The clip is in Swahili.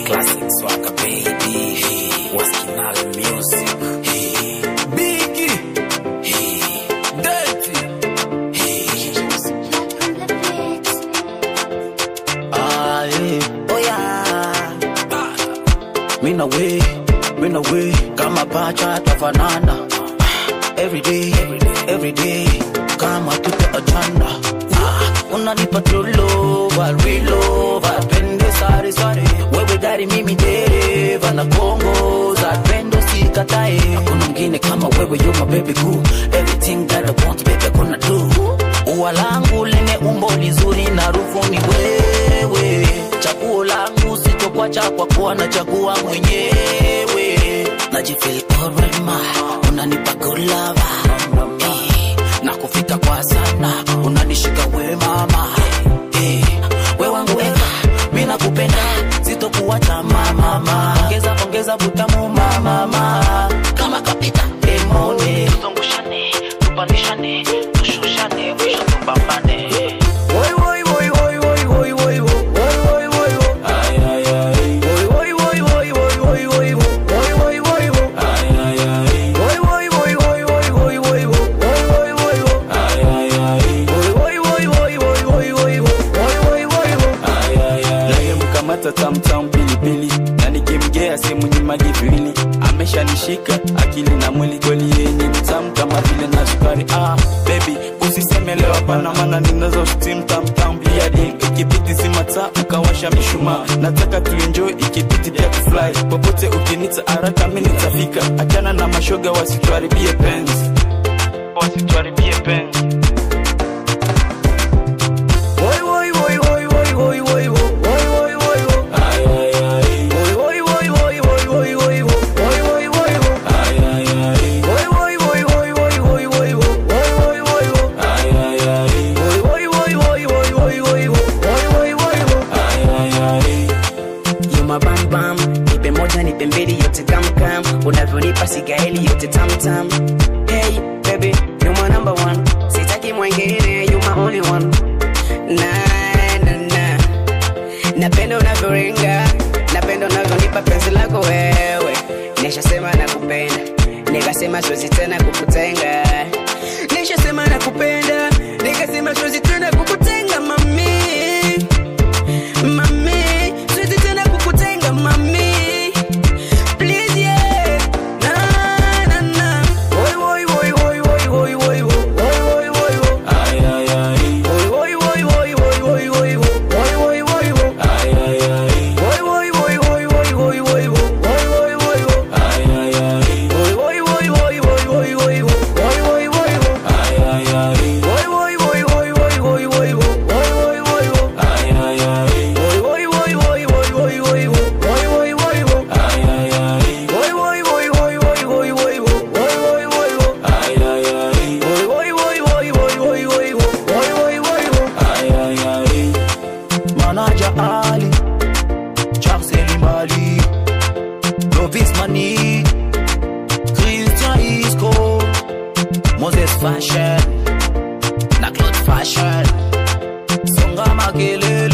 Classic swagger baby. Waskinal music. Biggie. Dirty. Oh yeah. Mina way, kama pacha tafanana. Every day, kama tuta ajana. Unanipa true love, real love, pende sari. Wewe dari mimi dereva na Kongo za pendo sikatae. Hakuna mwingine kama wewe, you my baby cool. Everything that I want, baby, gonna do. Ua langu lene umbo nzuri na harufu ni wewe. Chaguo langu sitokuacha kwa kuwa na chagua mwenyewe. Najifeel alright ma, unanipa good love. Na kufika kwa sana, unanishika we mama. We wangu eka, mina kupenda, sitokuacha mama. Ongeza butamu mama. Kama kapita, emone. Tuzungushane, tupandishane, tushushane, mwisho tupambane. Tam pilipili na nikimgea simu nyima givili. Ameshanishika akili na mwili, kweli yeye ni mtamu kama vile na sukari. Baby usiseme leo hapana, maana ninazo steam tam pia deal. Ikipiti simata ukawasha mishumaa, nataka tu enjoy ikipiti pia kufly. Popote ukinita haraka mimi nitafika. Achana na mashoga wasituharibie penzi. Nipe moja nipe mbili yote kam. Unavyonipa sigaeli yote tam. Hey baby, you my number one. Sitaki mwengine, you my only one. Na napenda unavyoringa, napenda unavyonipa penzi lako wewe. Nishasema nakupenda, nikasema siwezi tena kukutenga. Nishasema nakupenda, nikasema siwezi tena kukutenga mami. Siwezi tena kukutenga mami. Please yeah. Na. Oi. Manager Ali, Charles Elimali, Lovis Mani, Christian Isco, Moses Fashion, na Claude Fashion, Songa Makelele.